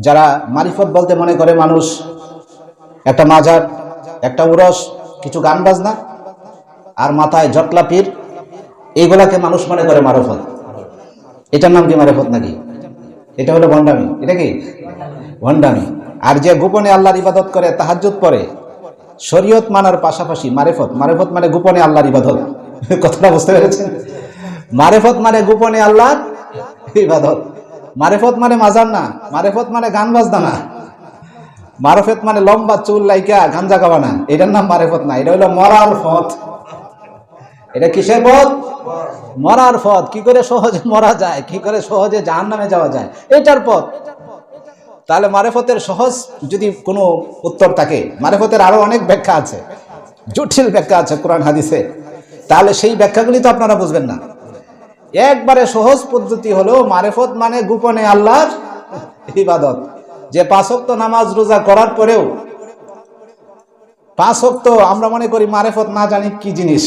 যারা মারিফত বলতে মনে করে মানুষ একটা মাজার, একটা উরস, কিছু গান বাজনা আর মাথায় জটলা পীর, এইগুলাকে মানুষ মনে করে মারফত। এটার নাম কি মারফত নাকি? এটা হলো ভণ্ডামি। এটা কি ভণ্ডামি? আর যে গোপনে আল্লাহর ইবাদত করে, তাহাজ্জুদ পড়ে, শরীয়ত মানার পাশাপাশি মারেফত, মারেফত মানে গোপনে আল্লাহর ইবাদত। কথাটা বুঝতে পেরেছেন? মারেফত মানে গোপনে আল্লাহর ইবাদত। মারেফত মানে মাজার না, মারেফত মানে গান বাজনা না, মারফত মানে লম্বা চুল লাইকা গাঞ্জা খাওয়া না। এটার নাম মারেফত না, এটা হলো মরার পথ। এটা কিসের পথ? মরার পথ। কি করে সহজে মরা যায়, কি করে সহজে জাহান্নামে যাওয়া যায়, এটার পথ। তাহলে মারেফতের সহজ যদি কোনো উত্তর থাকে, মারেফতের আরো অনেক ব্যাখ্যা আছে, জটিল ব্যাখ্যা আছে কোরআন হাদিসে, তাহলে সেই ব্যাখ্যাগুলি তো আপনারা বুঝবেন না। একবারে সহজ পদ্ধতি হলো মারেফত মানে গোপনে আল্লাহর ইবাদত। যে 5 ওয়াক্ত নামাজ রোজা করার পরেও 5 ওয়াক্ত আমরা মনে করি মারেফত না জানি কি জিনিস।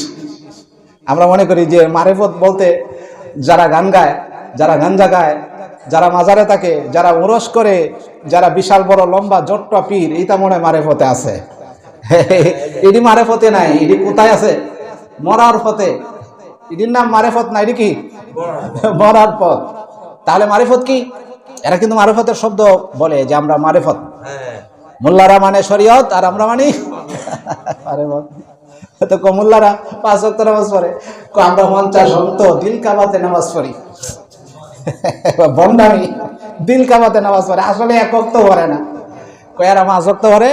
আমরা মনে করি যে মারেফত বলতে যারা গান গায়, যারা গাঞ্জা গায়, যারা মাজারে থাকে, যারা উরস করে, যারা বিশাল বড় লম্বা জট্টা পীর, এইটা মনে হয় মারেফতে আছে। এটি মারেফতে নাই, এটি কোথায় আছে? মরার পথে। এটির নাম মারেফত না, এটি কি মরার পথ। তাহলে মারেফত কি? এরা কিন্তু মারেফতের শব্দ বলে যে আমরা মারেফত, মোল্লারা মানে শরীয়ত আর আমরা মানি মারেফত। তো মোল্লারা 5 ওয়াক্ত নামাজ পড়ে, আমরা 50 ওয়াক্ত দিল কাবাতে নামাজ পড়ি। ভণ্ডামি। দিল কাবাতে নামাজ পড়ে, আসলে 1 ওয়াক্ত পড়ে না। এরা 5 ওয়াক্ত পড়ে,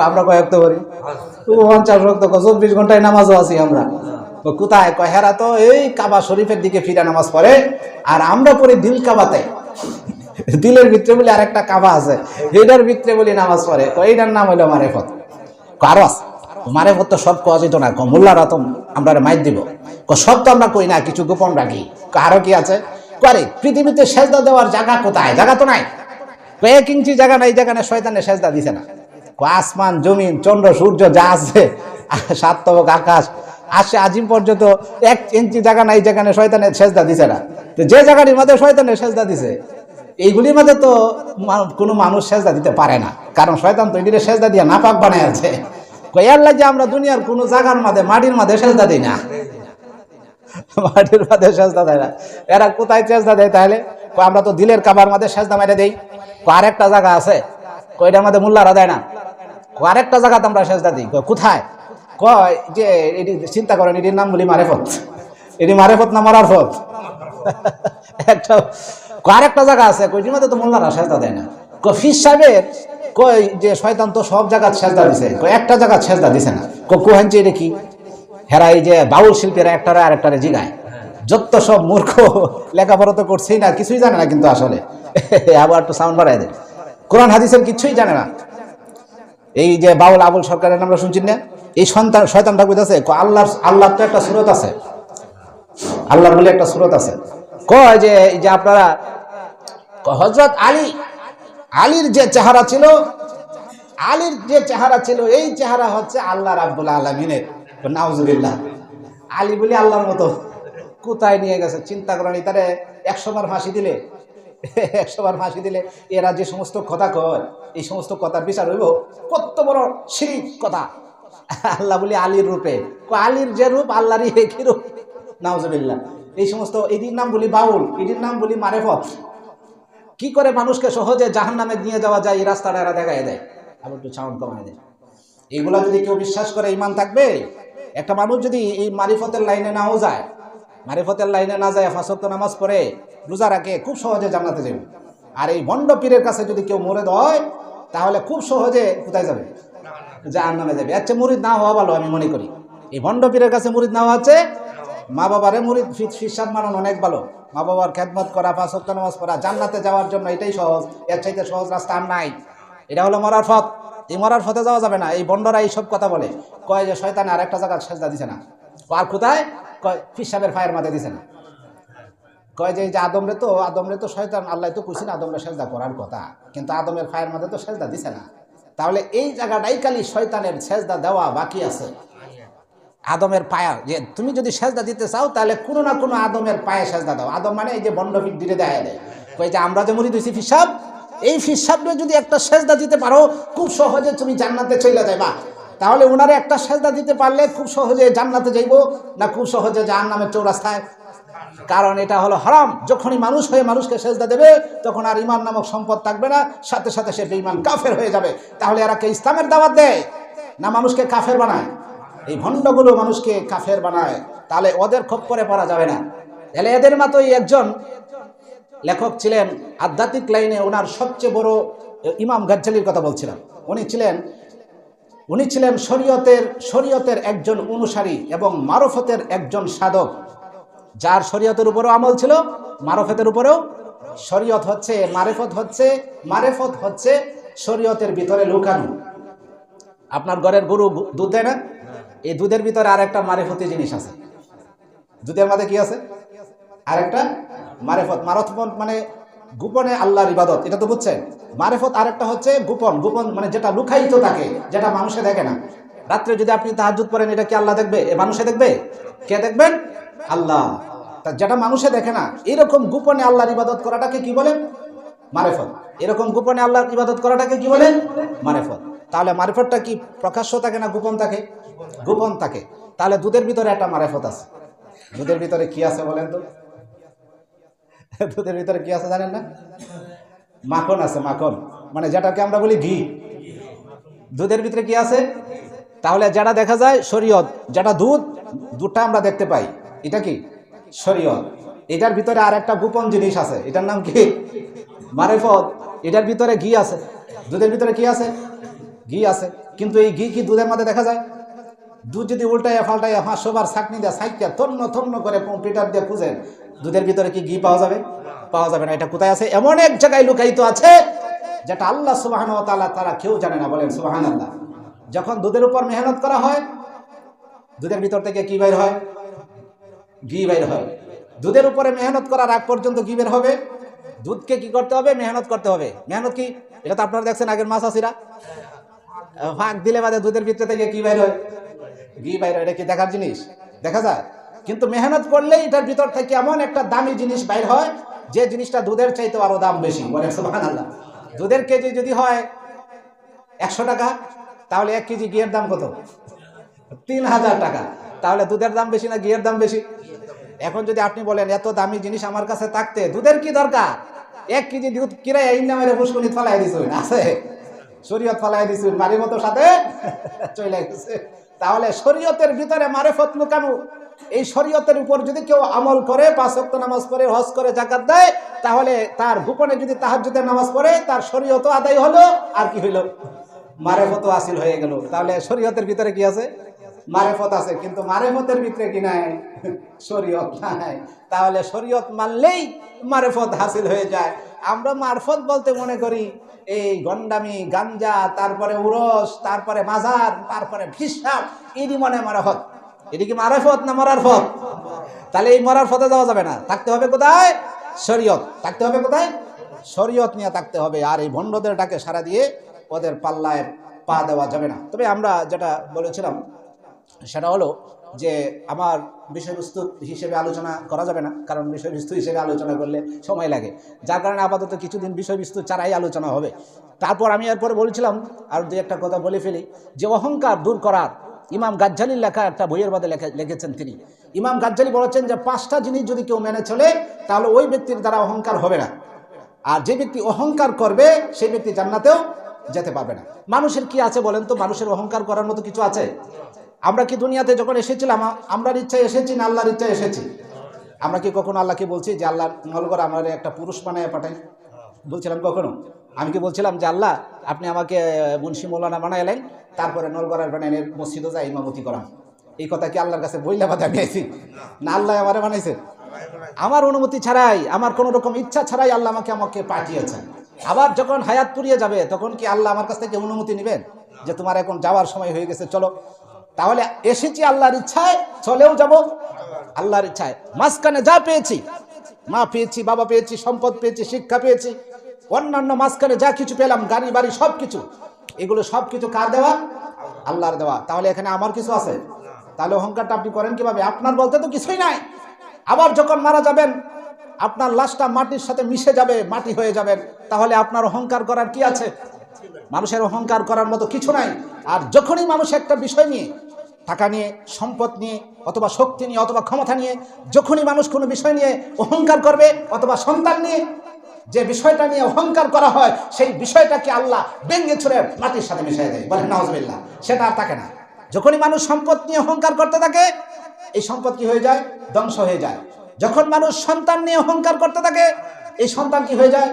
আমরা কয় ওয়াক্ত পড়ি? 50 ওয়াক্ত। 24 ঘন্টায় নামাজও আছি আমরা। কোথায়? হেরা তো এই কাবা শরীফের দিকে ফিরা নামাজ পড়ে, আর আমরা পড়ি দিল কাবাতে। দিলের ভিতরে বলে আরেকটা কাবা আছে, এটার ভিতরে বলি নামাজ পড়ে। এইটার নাম হইলো মারেফত। কারো আছে মারেফত তো সব কাজ হইতো না। মোল্লারা তো আমরা মাইর দিব, সব তো আমরা কই না, কিছু গোপন রাখি। আরো কি আছে? করে পৃথিবীতে সেজদা দেওয়ার জায়গা কোথায়? জায়গা তো নাই। 1 ইঞ্চি জায়গা নাই যেখানে শয়তানে সেজদা দিছে না। আসমান জমিন চন্দ্র সূর্য যা আছে, 7 তবক আকাশ আসে আজিম পর্যন্ত 1 ইঞ্চি জায়গা নাই যেখানে শয়তানের সেজদা দিছে না। তো যে জায়গাটির মধ্যে শয়তানের সেজদা দিছে, এইগুলির মধ্যে তো কোনো মানুষ সেজদা দিতে পারে না, কারণ শয়তান তো এটির সেজদা দিয়ে নাপাক বানায় আছে। এর লাগে আমরা দুনিয়ার কোনো জায়গার মধ্যে মাটির মধ্যে সেজদা দিই না, মাটির মধ্যে সেজদা দেয় না। এরা কোথায় সেজদা দেয় তাহলে? আমরা তো দিলের কাবার মধ্যে সেজদা মেরে দেই। আরেকটা জায়গা আছে, কয়টার মধ্যে মোল্লারা দেয় না, আরেকটা জায়গাতে আমরা সেজদা দিই। কোথায়? কয় যে এটি চিন্তা করেন, এটির নাম বলি মারেফত। এটি মারেফত না মরার পথ? একটা আরেকটা জায়গা আছে, কয়টির মধ্যে তো মোল্লারা সেজদা দেয় না। ফির সাহেবের কই যে শয়তান তো সব জায়গা সেজদা দিছে, একটা জায়গা সেজদা দিছে না। কোহাঞ্চি এটা কি? হেরা এই যে বাউল শিল্পীরা একটারে আরেকটারে জিগায়, যত সব মূর্খ, লেখাপড়া তো করছেই না, কিছুই জানে না, কিন্তু আসলে আবার একটু সাউন্ড বাড়াই দেয়, কোরআন হাদিসের কিছুই জানে না। এই যে বাউল আবুল সরকারের আমরা শুনছি না, এই শয়তানটা কইতাছে আল্লাহর তো একটা সূরত আছে, আল্লাহর বলে একটা সূরত আছে। কয় যে এই যে আপনারা হযরত আলীর যে চেহারা ছিল, আলীর যে চেহারা ছিল, এই চেহারা হচ্ছে আল্লাহ রাব্বুল আলামিনের। নাউজুবিল্লাহ। আলী বলি আল্লাহর মতো, কোথায় নিয়ে গেছে চিন্তা করেন। তারে 100 বার ফাঁসি দিলে, 100 বার ফাঁসি দিলে এরা যে সমস্ত কথা কয়, এই সমস্ত কথার বিচার হইব। কত বড় শিরক কথা। আল্লাহ বলি আলীর রূপে, আলীর যে রূপ আল্লাহরই একই রূপ। নাউজুবিল্লাহ। এই সমস্ত, এটির নাম বলি বাউল, এটির নাম বলি মারেফত। কি করে মানুষকে সহজে জাহান্নামে নিয়ে যাওয়া যায়, এই রাস্তাটা এরা দেখায় দেয়। আবার একটু সাউন্ড কমায় দেয়। এইগুলা যদি কেউ বিশ্বাস করে, ঈমান থাকবে? একটা মানুষ যদি এই মারিফতের লাইনে নাও যায়, মারিফতের লাইনে না যায়, 5 ওয়াক্ত নামাজ পড়ে, রোজা রাখে, খুব সহজে জান্নাতে যাবে। আর এই ভণ্ড পীরের কাছে যদি কেউ মুরিদ হয়, তাহলে খুব সহজে কোথায় যাবে? জাহান্নামে যাবে। আচ্ছা, মুরিদ না হওয়া ভালো আমি মনে করি। এই ভণ্ড পীরের কাছে মুরিদ না হওয়া আছে, মা বাবারে মুরিদ ফিসাব মানানো অনেক ভালো। মা বাবার খেদমত করা, 5 ওয়াক্ত নামাজ পড়া, জান্নাতে যাওয়ার জন্য এটাই সহজ। এর চাইতে সহজ রাস্তা আর নাই। এটা হলো মরার পথ। এই মরার পথে যাওয়া যাবে না। এই বন্ডরা এইসব কথা বলে, কয় যে শয়তানে আর একটা জায়গা সেজদা দিছে না। আর কোথায়? কয় ফিসাবের ফায়ের মাথায় দিছে না। কয় যে আদমরে তো শয়তান আল্লাহ তো কইছেন আদমরে সেজদা করার কথা, কিন্তু আদমের ফায়ের মাথায় তো সেজদা দিছে না। তাহলে এই জায়গাটাই খালি শয়তানের সেজদা দেওয়া বাকি আছে। আদমের পায়া, যে তুমি যদি সেজদা দিতে চাও, তাহলে কোনো না কোনো আদমের পায়ে সেজদা দাও। আদম মানে এই যে বন্ড ফিট দিতে দেয় দেয়। কয় যে আমরা যে মুরিদ হইছি ফিসাব, এই ফির সাহেবরে যদি একটা সেজদা দিতে পারো খুব সহজে তুমি জান্নাতে চলে যাইবা। তাহলে ওনারে একটা সেজদা দিতে পারলে খুব সহজে জান্নাতে যাইবো না খুব সহজে জাহান্নামের চৌরাস্তায়? কারণ এটা হলো হারাম। যখনই মানুষ হয়ে মানুষকে সেজদা দেবে তখন আর ঈমান নামক সম্পদ থাকবে না, সাথে সাথে সে বেঈমান কাফের হয়ে যাবে। তাহলে এরা কে ইসলামের দাওয়াত দেয় না মানুষকে কাফের বানায়? এই ভণ্ডগুলো মানুষকে কাফের বানায়। তাহলে ওদের খপ্পরে পড়া যাবে না। তাহলে এদের মতোই একজন লেখক ছিলেন আধ্যাত্মিক লাইনে, ওনার সবচেয়ে বড় ইমাম গাজ্জালির কথা বলছিলাম। উনি ছিলেন শরীয়তের একজন অনুসারী এবং মারফতের একজন সাধক, যার শরীয়তের উপরেও আমল ছিল, মারফতের উপরেও। শরীয়ত হচ্ছে মারেফত হচ্ছে শরীয়তের ভিতরে লুকানো। আপনার ঘরের গরু দুধ দেয় না? এই দুধের ভিতরে আর একটা মারেফতি জিনিস আছে। দুধের মধ্যে কি আছে? আরেকটা মারেফত। মারফত মানে গোপনে আল্লাহর ইবাদত, এটা তো বুঝছেন। মারেফত আরেকটা হচ্ছে গোপন মানে যেটা লুকায়িত থাকে, যেটা মানুষে দেখে না। রাত্রে যদি আপনি তাহাজ্জুদ পড়েন, এটা কি আল্লাহ দেখবে? এ মানুষে দেখবে? কে দেখবেন? আল্লাহ। তা যেটা মানুষে দেখে না, এরকম গোপনে আল্লাহর ইবাদত করাটাকে কি বলেন? মারেফত। এরকম গোপনে আল্লাহর ইবাদত করাটাকে কি বলেন? মারেফত। তাহলে মারেফতটা কি প্রকাশ্য থাকে না গোপন থাকে? গোপন থাকে। তাহলে দুধের ভিতরে একটা মারেফত আছে। দুধের ভিতরে কি আছে বলেন তো? দুধের ভিতরে কি আছে জানেন না? মাখন আছে, মাখন মানে যেটাকে আমরা বলি ঘি। দুধের ভিতরে কি আছে? তাহলে যেটা দেখা যায় শরীয়ত, যেটা দুধটা আমরা দেখতে পাই, এটা কি শরীয়ত। এটার ভিতরে আর একটা গোপন জিনিস আছে, এটার নাম কি? মারেফত। এটার ভিতরে ঘি আছে। দুধের ভিতরে কি আছে? ঘি আছে। কিন্তু এই ঘি কি দুধের মধ্যে দেখা যায়? দুধ যদি উল্টাইয়া ফাল্টাইয়া 500 বার ছাঁকনি দিয়ে ছাইকিয়া তন্ন করে কম্পিউটার দিয়ে খুঁজেন, দুধের ভিতরে কি ঘি পাওয়া যাবে? পাওয়া যাবে না। এটা কোথায় আছে? এমন এক জায়গায় লুকায়িত আছে যেটা আল্লাহ সুবহানাহু ওয়া তাআলা তারা কেউ জানে না। বলেন সুবহানাল্লাহ। যখন দুধের উপর মেহনত করা হয়, দুধের ভিতর থেকে কি বের হয়? ঘি বের হয়। দুধের উপরে মেহনত করার আগ পর্যন্ত ঘি বের হবে। দুধকে কি করতে হবে? মেহনত করতে হবে। মেহনত কি? এটা তো আপনারা দেখছেন আগের মাছ আসিরা ফাঁক দিলে বাদে দুধের ভিতর থেকে কি বের হয়? ঘি বের হয়। এটা কি দেখার জিনিস? দেখা যায়। কিন্তু মেহনত করলেই এটার ভিতর থেকে এমন একটা দামি জিনিস বাইর হয়, যে জিনিসটা দুধের চাইতে আরো দাম বেশি। বলেন সুবহানাল্লাহ। দুধের কেজি যদি হয় 100 টাকা, তাহলে 1 কেজি ঘিয়ের দাম কত? 3000 টাকা। তাহলে দুধের দাম বেশি না ঘিয়ের দাম বেশি? এখন যদি আপনি বলেন এত দামি জিনিস আমার কাছে থাকতে দুধের কি দরকার? 1 কেজি দুধ কিনে এই নামের পুষ্কুনি ফালাই দিছুন, আছে শরীয়ত ফালাই দিছুন, মারির মতো সাথে চলে গেছে। তাহলে শরীয়তের ভিতরে মারেফত লুকানো। এই শরীয়তের উপর যদি কেউ আমল করে, 5 ওয়াক্ত নামাজ পড়ে, হজ করে, যাকাত দেয়, তাহলে তার গোপনে যদি তাহাজ্জুদের নামাজ পড়ে, তার শরীয়ত আদায় হলো। আর কি হইল? মারেফত হাসিল হয়ে গেল। তাহলে শরীয়তের ভিতরে কি আছে? মারেফত আছে। কিন্তু মারেফতের ভিতরে কি নাই? শরীয়ত নাই। তাহলে শরীয়ত মানলেই মারেফত হাসিল হয়ে যায়। আমরা মারফত বলতে মনে করি এই গন্ডামি, গাঞ্জা, তারপরে উরস, তারপরে মাজার, তারপরে ভিসাব, এরই মনে মারফত। এটি কি মারফত না মরার ফত? তাহলে এই মরার ফতে যাওয়া যাবে না। থাকতে হবে কোথায়? শরীয়ত। থাকতে হবে কোথায়? শরীয়ত নিয়ে থাকতে হবে। আর এই ভণ্ডদের ডাকে সাড়া দিয়ে ওদের পাল্লায় পা দেওয়া যাবে না। তবে আমরা যেটা বলেছিলাম সেটা হলো যে আমার বিষয়বস্তু হিসেবে আলোচনা করা যাবে না, কারণ বিষয়বস্তু হিসেবে আলোচনা করলে সময় লাগে। যার কারণে আপাতত কিছুদিন বিষয়বস্তু ছাড়াই আলোচনা হবে। তারপর আমি এরপরে বলেছিলাম আর দু একটা কথা বলে ফেলি, যে অহংকার দূর করার ইমাম গাজ্জালির লেখা একটা বইয়ের মধ্যে লিখেছেন তিনি। ইমাম গাজ্জালি বলেছেন যে 5টা জিনিস যদি কেউ মেনে চলে, তাহলে ওই ব্যক্তির দ্বারা অহংকার হবে না। আর যে ব্যক্তি অহংকার করবে সেই ব্যক্তি জান্নাতেও যেতে পারবে না। মানুষের কি আছে বলেন তো? মানুষের অহংকার করার মতো কিছু আছে? আমরা কি দুনিয়াতে যখন এসেছিলাম আমরার ইচ্ছায় এসেছি না আল্লাহর ইচ্ছায় এসেছি? আমরা কি কখনো আল্লাহকে বলছি যে আল্লাহ নলগর আমার একটা পুরুষ বানায় পাঠাই? বলছিলাম কখনো? আমি কি বলছিলাম যে আল্লাহ আপনি আমাকে মুন্সি মৌলানা বানাইলেন, তারপরে নলগড়ার বানাইলেন, মসজিদও যাই ইমামতি করাম? এই কথা কি আল্লাহর কাছে বইলা বাদে আমি আইছি? না আল্লাহ আমারে বানাইছে? আমার অনুমতি ছাড়াই, আমার কোনো রকম ইচ্ছা ছাড়াই আল্লাহ আমাকে পাঠিয়েছেন। আবার যখন হায়াত পুরিয়ে যাবে তখন কি আল্লাহ আমার কাছ থেকে অনুমতি নেবেন যে তোমার এখন যাওয়ার সময় হয়ে গেছে, চলো? তাহলে এসেছি আল্লাহর ইচ্ছায়, চলেও যাব আল্লাহর ইচ্ছায়। মাঝখানে যা পেয়েছি, মা পেয়েছি, বাবা পেয়েছি, সম্পদ পেয়েছি, শিক্ষা পেয়েছি, অন্যান্য মাঝখানে যা কিছু পেলাম, গাড়ি বাড়ি সব কিছু, এগুলো সব কিছু কার দেওয়া? আল্লাহর দেওয়া। তাহলে এখানে আমার কিছু আছে? তাহলে অহংকারটা আপনি করেন কিভাবে? আপনার বলতে তো কিছুই নাই। আবার যখন মারা যাবেন আপনার লাশটা মাটির সাথে মিশে যাবে, মাটি হয়ে যাবেন, তাহলে আপনার অহংকার করার কি আছে? মানুষের অহংকার করার মতো কিছু নাই। আর যখনই মানুষ একটা বিষয় নিয়ে, টাকা নিয়ে, সম্পদ নিয়ে, অথবা শক্তি নিয়ে, অথবা ক্ষমতা নিয়ে, যখনই মানুষ কোনো বিষয় নিয়ে অহংকার করবে, অথবা সন্তান নিয়ে, যে বিষয়টা নিয়ে অহংকার করা হয় সেই বিষয়টাকে আল্লাহ ভেঙে ছুঁড়ে মাটির সাথে মিশিয়ে দেয়, বলেন নাউজুবিল্লাহ। সেটা আর থাকে না। যখনই মানুষ সম্পদ নিয়ে অহংকার করতে থাকে, এই সম্পদ কি হয়ে যায়? ধ্বংস হয়ে যায়। যখন মানুষ সন্তান নিয়ে অহংকার করতে থাকে, এই সন্তান কি হয়ে যায়?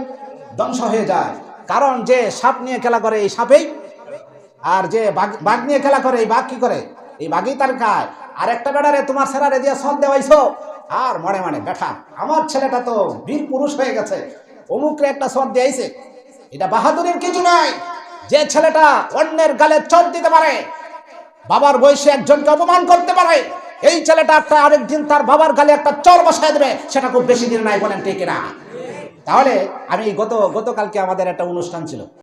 ধ্বংস হয়ে যায়। কারণ যে সাপ নিয়ে খেলা করে এই সাপেই, আর যে বাঘ নিয়ে খেলা করে এই বাঘ কি করে? এই বাঘই তার খায়। আর একটা বেড়ারে তোমার সেরারে দিয়ে সদ দেওয়াইছো, আর মনে মনে বেঠা আমার ছেলেটা তো বীর পুরুষ হয়ে গেছে, অমুকরে একটা সদ দিয়েছে। এটা বাহাদুরের কিছু নয়। যে ছেলেটা অন্যের গালে চট দিতে পারে, বাবার বয়সে একজনকে অপমান করতে পারে, এই ছেলেটা একটা আরেকদিন তার বাবার গালে একটা চর বসায় দেবে, সেটা খুব বেশি দিন নাই, বলেন ঠিক না? তাহলে আমি গতকালকে আমাদের একটা অনুষ্ঠান ছিল।